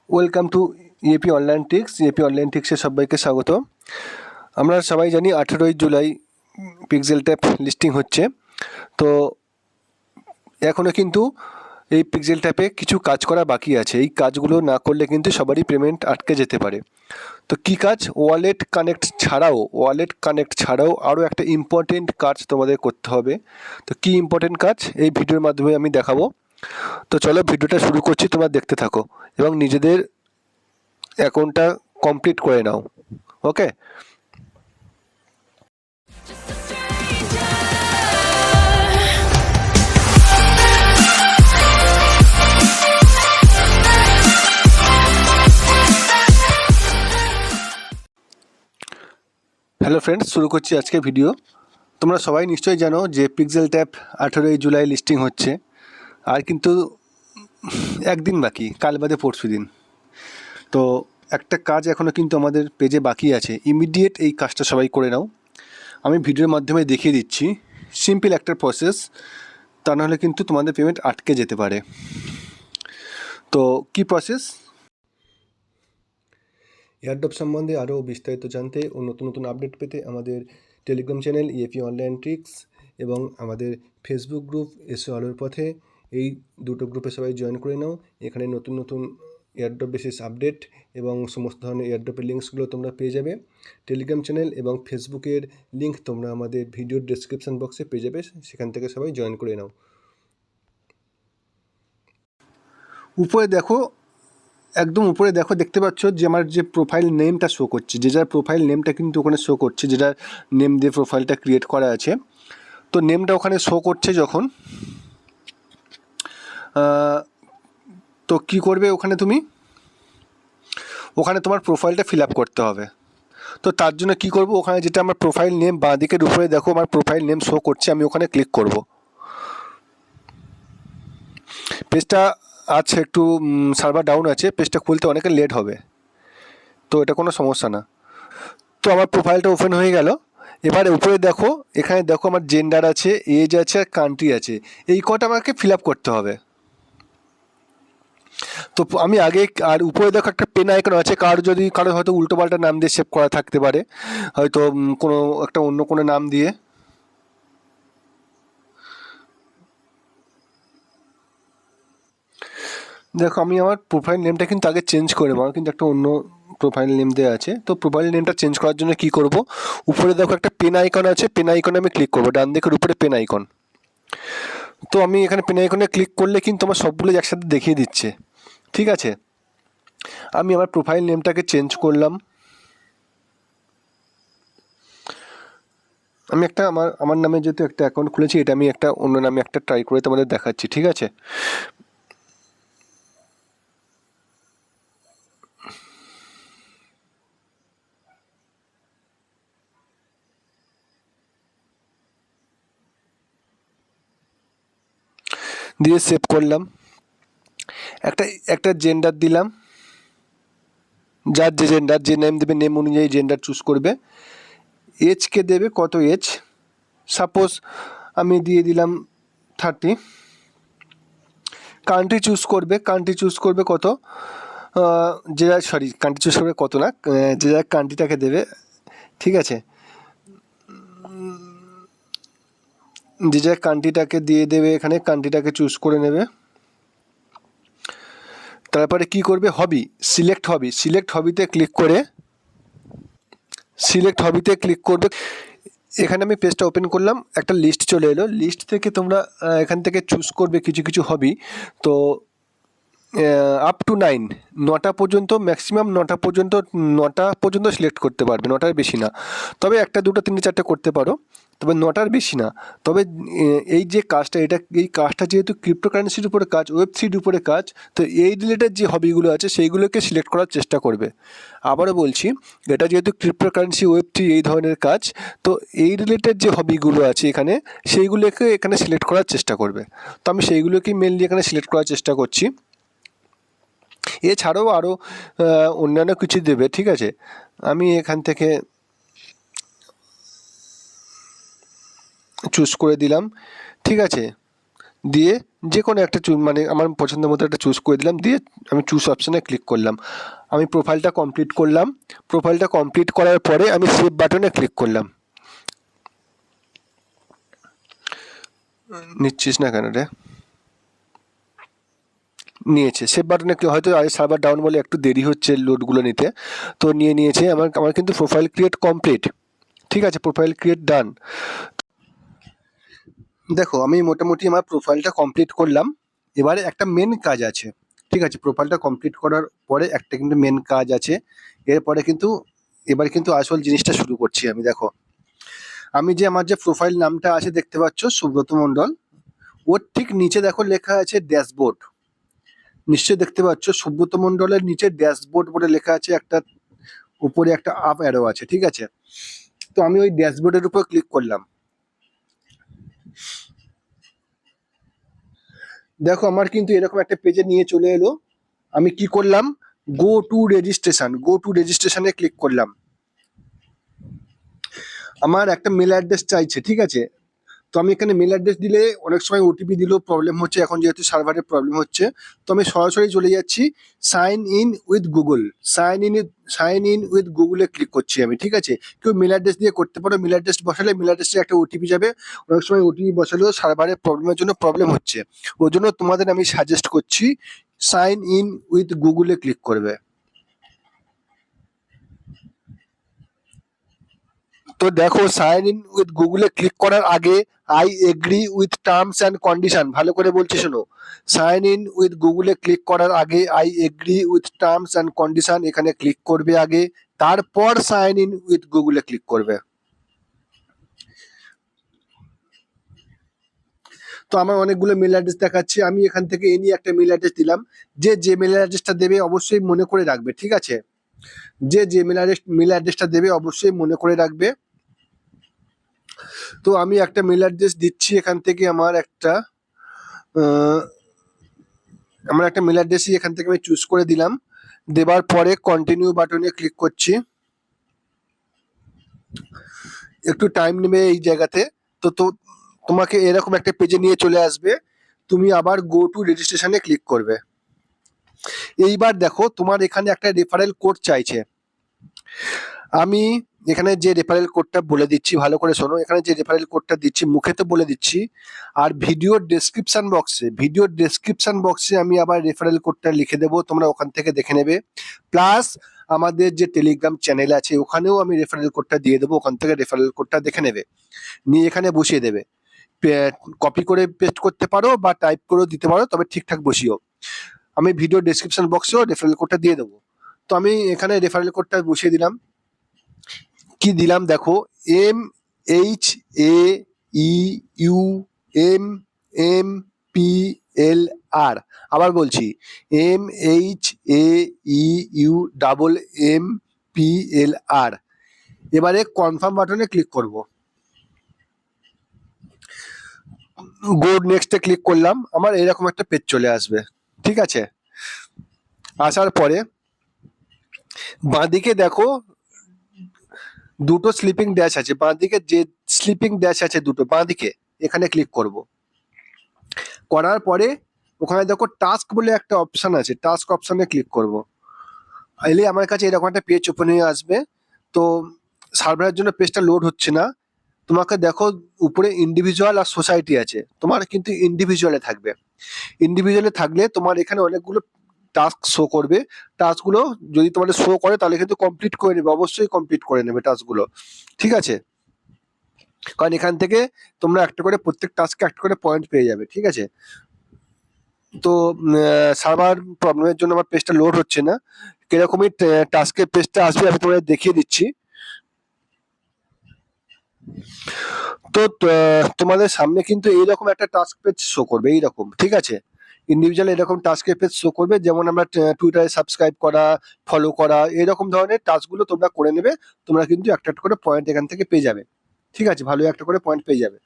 Welcome to EAP online tricks. EAP online ট্রিক্সে সবাইকে স্বাগত। আমরা সবাই জানি 18ই জুলাই পিক্সেল ট্যাপ লিস্টিং হচ্ছে। তো এখনও কিন্তু এই পিক্সেল ট্যাপে কিছু কাজ করা বাকি আছে। এই কাজগুলো না করলে কিন্তু সবারই পেমেন্ট আটকে যেতে পারে। তো কী কাজ? ওয়ালেট কানেক্ট ছাড়াও আরও একটা ইম্পর্টেন্ট কাজ তোমাদের করতে হবে। তো কী ইম্পর্টেন্ট কাজ এই ভিডিওর মাধ্যমে আমি দেখাবো। তো চলো ভিডিওটা শুরু করছি, তোমরা দেখতে থাকো এবং নিজেদের অ্যাকাউন্টটা কমপ্লিট করে নাও। ওকে, হ্যালো ফ্রেন্ডস, শুরু করছি আজকে ভিডিও। তোমরা সবাই নিশ্চয়ই জানো যে পিক্সেল ট্যাপ 18ই জুলাই লিস্টিং হচ্ছে। আর কিন্তু একদিন বাকি, কাল বাদে পরশু দিন। তো একটা কাজ এখনও কিন্তু আমাদের পেজে বাকি আছে। ইমিডিয়েট এই কাজটা সবাই করে নাও। আমি ভিডিওর মাধ্যমে দেখিয়ে দিচ্ছি সিম্পল একটা প্রসেস, তা নাহলে কিন্তু তোমাদের পেমেন্ট আটকে যেতে পারে। তো কী প্রসেস? এয়ারড্রপ সম্বন্ধে আরও বিস্তারিত জানতে ও নতুন নতুন আপডেট পেতে আমাদের Telegram channel EAP online tricks এবং আমাদের ফেসবুক গ্রুপ এসো আলোর পথে, এই দুটো গ্রুপে সবাই জয়েন করে নাও। এখানে নতুন নতুন এয়ারড্রপ বেসিস আপডেট এবং সমস্ত ধরনের এয়ারড্রপের লিঙ্কসগুলো তোমরা পেয়ে যাবে। টেলিগ্রাম চ্যানেল এবং ফেসবুকের লিঙ্ক তোমরা আমাদের ভিডিওর ডেসক্রিপশন বক্সে পেয়ে যাবে, সেখান থেকে সবাই জয়েন করে নাও। উপরে দেখো, একদম উপরে দেখো, দেখতে পাচ্ছ যে আমার যে প্রোফাইল নেমটা শো করছে, যে যার প্রোফাইল নেমটা কিন্তু ওখানে শো করছে, যেটা নেম দিয়ে প্রোফাইলটা ক্রিয়েট করা আছে। তো নেমটা ওখানে শো করছে যখন, তো কী করবে ওখানে তুমি, ওখানে তোমার প্রোফাইলটা ফিল আপ করতে হবে। তো তার জন্য কী করব, ওখানে যেটা আমার প্রোফাইল নেম বাঁ দিকের উপরে দেখো আমার প্রোফাইল নেম শো করছে, আমি ওখানে ক্লিক করব। পেজটা আছে একটু সার্ভার ডাউন আছে, পেজটা খুলতে অনেকে লেট হবে, তো এটা কোনো সমস্যা না। তো আমার প্রোফাইলটা ওপেন হয়ে গেল। এবার উপরে দেখো, এখানে দেখো আমার জেন্ডার আছে, এজ আছে আর কান্ট্রি আছে, এই কটা আমাকে ফিল আপ করতে হবে। তো আমি আগে, আর উপরে দেখো একটা পেন আইকন আছে, কারো হয়তো উল্টোপাল্টা নাম দিয়ে সেভ করা থাকতে পারে, হয়তো কোনো একটা অন্য কোনো নাম দিয়ে। দেখো আমি আমার প্রোফাইল নেমটা কিন্তু আগে চেঞ্জ করে নেবো, আমার কিন্তু একটা অন্য প্রোফাইল নেম দেওয়া আছে। তো প্রোফাইল নেমটা চেঞ্জ করার জন্য কি করব, উপরে দেখো একটা পেন আইকন আছে, পেন আইকনে আমি ক্লিক করবো, ডান দিকের উপরে পেন আইকন। তো আমি এখানে পেন আইকনে ক্লিক করলে কিন্তু আমার সবগুলো একসাথে দেখিয়ে দিচ্ছে। ঠিক আছে, আমি আমার প্রোফাইল নেমটাকে চেঞ্জ করলাম। আমি একটা আমার নামে যেহেতু একটা অ্যাকাউন্ট খুলেছি, এটা আমি একটা অন্য নামে একটা ট্রাই করে তোমাদের দেখাচ্ছি। ঠিক আছে, দিয়ে সেভ করলাম। একটা একটা জেন্ডার দিলাম, যার যে জেন্ডার, যে নেম দেবে নেম অনুযায়ী জেন্ডার চুজ করবে। এজকে দেবে কত এজ, সাপোজ আমি দিয়ে দিলাম 30। কান্ট্রি চুজ করবে কত, কান্ট্রি চুজ করবে কত না, যে যার কান্ট্রিটাকে দেবে। ঠিক আছে, যে যার কান্ট্রিটাকে দিয়ে দেবে, এখানে কান্ট্রিটাকে চুজ করে নেবে। তারপরে কি করবে, সিলেক্ট হবিতে ক্লিক করবে। এখানে আমি পেজটা ওপেন করলাম, একটা লিস্ট চলে এলো। লিস্ট থেকে তোমরা এখান থেকে চুজ করবে কিছু হবি। তো আপ টু 9টা পর্যন্ত, ম্যাক্সিমাম 9টা পর্যন্ত সিলেক্ট করতে পারবে, 9টার বেশি না। তবে 1, 2, 3, 4টে করতে পারো, তবে 9টার বেশি না। তবে এই যে কাজটা, এই কাজটা যেহেতু ক্রিপ্টোকারেন্সির উপরে কাজ, ওয়েব3 উপরে কাজ, তো এই রিলেটেড যে হবিগুলো আছে সেইগুলোকে সিলেক্ট করার চেষ্টা করবে। আবারও বলছি, এটা যেহেতু ক্রিপ্টোকারেন্সি, ওয়েব3 এই ধরনের কাজ, তো এই রিলেটেড যে হবিগুলো আছে এখানে, সেইগুলোকে এখানে সিলেক্ট করার চেষ্টা করবে। তো আমি সেইগুলোকেই মেনলি এখানে সিলেক্ট করার চেষ্টা করছি। এছাড়াও আরও অন্যান্য কিছু দেবে। ঠিক আছে, আমি এখান থেকে চুজ করে দিলাম। ঠিক আছে, দিয়ে যে কোনো একটা মানে আমার পছন্দের মতো একটা চুজ করে দিলাম, দিয়ে আমি চুজ অপশানে ক্লিক করলাম। আমি প্রোফাইলটা কমপ্লিট করলাম। প্রোফাইলটা কমপ্লিট করার পরে আমি সেভ বাটনে ক্লিক করলাম। নিচ্ছিস না কেন রে? নিয়েছে। সেভ বাটনে হয়তো সার্ভার ডাউন বলে একটু দেরি হচ্ছে লোডগুলো নিতে, তো নিয়েছে। আমার কিন্তু প্রোফাইল ক্রিয়েট কমপ্লিট। ঠিক আছে, প্রোফাইল ক্রিয়েট ডান। দেখো আমি মোটামুটি আমার প্রোফাইলটা কমপ্লিট করলাম। এবারে একটা মেন কাজ আছে। ঠিক আছে, প্রোফাইলটা কমপ্লিট করার পরে একটা কিন্তু মেন কাজ আছে। এরপরে কিন্তু এবার কিন্তু আসল জিনিসটা শুরু করছি আমি। দেখো আমি যে আমার যে প্রোফাইল নামটা আছে দেখতে পাচ্ছ, সুব্রত মণ্ডল, ওর ঠিক নিচে দেখো লেখা আছে ড্যাশবোর্ড। নিশ্চয়ই দেখতে পাচ্ছ সুব্রত মণ্ডলের নিচে ড্যাশবোর্ড বলে লেখা আছে, একটা উপরে একটা আপ অ্যারো আছে। ঠিক আছে, তো আমি ওই ড্যাশবোর্ডের উপর ক্লিক করলাম। দেখো আমার কিন্তু এরকম একটা পেজে নিয়ে চলে এলো। আমি কি করলাম, গো টু রেজিস্ট্রেশনে ক্লিক করলাম। আমার একটা মেল অ্যাড্রেস চাইছে। ঠিক আছে, তো আমি এখানে মেল অ্যাড্রেস দিলে অনেক সময় ওটিপি দিলেও প্রবলেম হচ্ছে, এখন যেহেতু সার্ভারের প্রবলেম হচ্ছে, তো আমি সরাসরি চলে যাচ্ছি sign in with Google. Sign in with গুগলে ক্লিক করছি আমি। ঠিক আছে, কেউ মেল অ্যাড্রেস দিয়ে করতে পারো। মেল অ্যাড্রেস বসালে মেল অ্যাড্রেসে একটা ওটিপি যাবে, অনেক সময় ওটিপি বসালেও সার্ভারের প্রবলেমের জন্য প্রবলেম হচ্ছে। ওই জন্য তোমাদের আমি সাজেস্ট করছি সাইন ইন উইথ গুগলে ক্লিক করবে। তো দেখো সাইন ইন উইথ গুগলে ক্লিক করার আগে I agree with terms and condition, ভালো করে বলছি শোনো। সাইন ইন উইথ গুগলে ক্লিক করার আগে I agree with terms and condition এখানে ক্লিক করবে আগে, তারপর সাইন ইন উইথ গুগলে ক্লিক করবে। তো আমার অনেকগুলো মেল অ্যাড্রেস দেখাচ্ছে, আমি এখান থেকে এনি একটা মেল অ্যাড্রেস দিলাম। যে মেল অ্যাড্রেসটা দেবে অবশ্যই মনে করে রাখবে। ঠিক আছে, যে মেল অ্যাড্রেসটা দেবে অবশ্যই মনে করে রাখবে। তো আমি একটা মেল অ্যাড্রেস দিচ্ছি এখান থেকে। আমার একটা মেল অ্যাড্রেসই এখান থেকে আমি চুজ করে দিলাম। দেবার পরে কন্টিনিউ বাটনে ক্লিক করছি। একটু টাইম নেবে এই জায়গাতে। তো তোমাকে এরকম একটা পেজে নিয়ে চলে আসবে। তুমি আবার গো টু রেজিস্ট্রেশনে ক্লিক করবে। এইবার দেখো তোমার এখানে একটা রেফারেল কোড চাইছে। আমি এখানে যে রেফারেল কোডটা বলে দিচ্ছি, ভালো করে শোনো। এখানে যে রেফারেল কোডটা দিচ্ছি মুখে তো বলে দিচ্ছি, আর ভিডিওর ডেসক্রিপশন বক্সে আমি আবার রেফারেল কোডটা লিখে দেবো, তোমরা ওখান থেকে দেখে নেবে। প্লাস আমাদের যে টেলিগ্রাম চ্যানেল আছে ওখানেও আমি রেফারেল কোডটা দিয়ে দেবো, ওখান থেকে রেফারেল কোডটা দেখে নেবে, নিয়ে এখানে বসিয়ে দেবে। কপি করে পেস্ট করতে পারো বা টাইপ করেও দিতে পারো, তবে ঠিকঠাক বসিও। আমি ভিডিও ডেসক্রিপশন বক্সেও রেফারেল কোডটা দিয়ে দেবো। তো আমি এখানে রেফারেল কোডটা বসিয়ে দিলাম। কি দিলাম দেখো, MHAEUMMPLR। আবার বলছি MHAEUMMPLR। এবারে কনফার্ম বাটনে ক্লিক করব। গো নেক্সটে ক্লিক করলাম। আমার এরকম একটা পেজ চলে আসবে। ঠিক আছে, আসার পরে বাঁদিকে দেখো দুটো স্লিপিং ড্যাশ আছে। বাঁদিকে যে স্লিপিং ড্যাশ আছে দুটো বাঁদিকে, এখানে ক্লিক করব। করার পরে ওখানে দেখো টাস্ক বলে একটা অপশন আছে, টাস্ক অপশনে ক্লিক করব। এলে আমার কাছে এরকম একটা পেজ ওপেন হয়ে আসবে। তো সার্ভারের জন্য পেজটা লোড হচ্ছে না। তোমাকে দেখো উপরে ইন্ডিভিজুয়াল আর সোসাইটি আছে, তোমার কিন্তু ইন্ডিভিজুয়ালে থাকবে। ইন্ডিভিজুয়ালে থাকলে তোমার এখানে অনেকগুলো টাস্ক শো করবে। টাস্কগুলো যদি তোমাদের শো করে তাহলে কিন্তু কমপ্লিট করে নেবে, অবশ্যই কমপ্লিট করে নেবে টাস্কগুলো। ঠিক আছে, কারণ এখান থেকে তোমরা একটা করে প্রত্যেক টাস্কে একটা করে পয়েন্ট পেয়ে যাবে। ঠিক আছে, তো সার্ভার প্রবলেমের জন্য আমার পেজটা লোড হচ্ছে না। কিরকমই টাস্কের পেজটা আসবে আমি তোমাদের দেখিয়ে দিচ্ছি। তো তোমাদের সামনে কিন্তু এইরকম একটা টাস্ক পেজ শো করবে এইরকম। ঠিক আছে, ইন্ডিভিজুয়াল এরকম টাস্কের পেজ শো করবে, যেমন আমরা টুইটারে সাবস্ক্রাইব করা, ফলো করা, এরকম ধরনের টাস্কগুলো তোমরা করে নেবে। তোমরা কিন্তু একটা একটা করে পয়েন্ট এখান থেকে পেয়ে যাবে। ঠিক আছে, ভালো একটা করে পয়েন্ট পেয়ে যাবে।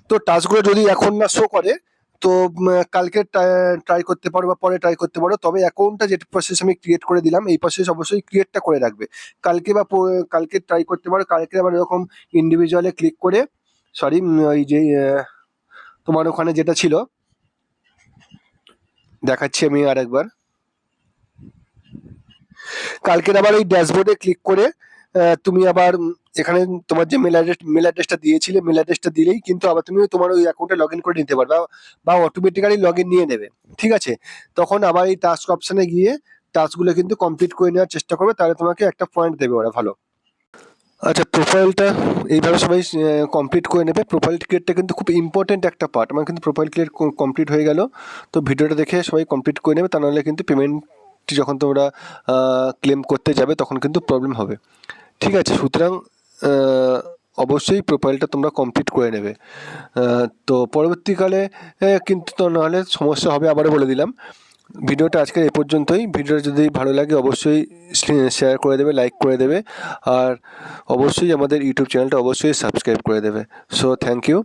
তো টাস্কগুলো যদি এখন না শো করে তো কালকে ট্রাই করতে পারো বা পরে ট্রাই করতে পারো। তবে অ্যাকাউন্টটা যেটা প্রসেস আমি ক্রিয়েট করে দিলাম, এই প্রসেস অবশ্যই ক্রিয়েটটা করে রাখবে। কালকে বা কালকে ট্রাই করতে পারো। কালকে আবার এরকম ইন্ডিভিজুয়ালে ক্লিক করে সরি, ওই যে তোমার ওখানে যেটা ছিল দেখাচ্ছি আমি আরেকবার। কালকের আবার ওই ড্যাশবোর্ডে ক্লিক করে তুমি আবার এখানে তোমার যে মেল অ্যাড্রেসটা দিয়েছিলে, মেল অ্যাড্রেসটা দিলেই কিন্তু আবার তুমি তোমার ওই অ্যাকাউন্টে লগ ইন করে নিতে পারবে, বা অটোমেটিক্যালি লগ ইন নিয়ে নেবে। ঠিক আছে, তখন আবার এই টাস্ক অপশনে গিয়ে টাস্কগুলো কিন্তু কমপ্লিট করে নেওয়ার চেষ্টা করবে, তাহলে তোমাকে একটা পয়েন্ট দেবে ওরা ভালো। আচ্ছা, প্রোফাইলটা এইভাবে সবাই কমপ্লিট করে নেবে। প্রোফাইল ক্রিয়েটটা কিন্তু খুব ইম্পর্টেন্ট একটা পার্ট। আমার কিন্তু প্রোফাইল ক্রিয়েট কমপ্লিট হয়ে গেল। তো ভিডিওটা দেখে সবাই কমপ্লিট করে নেবে, তা নাহলে কিন্তু পেমেন্টটি যখন তোমরা ক্লেম করতে যাবে তখন কিন্তু প্রবলেম হবে। ঠিক আছে, সুতরাং অবশ্যই প্রোফাইলটা তোমরা কমপ্লিট করে নেবে। তো পরবর্তীকালে কিন্তু তো নাহলে সমস্যা হবে, আবারও বলে দিলাম। ভিডিওটা আজকের এই পর্যন্তই। ভিডিওটা যদি ভালো লাগে অবশ্যই শেয়ার করে দেবে, লাইক করে দেবে, আর অবশ্যই আমাদের ইউটিউব চ্যানেলটা অবশ্যই সাবস্ক্রাইব করে দেবে। So thank you.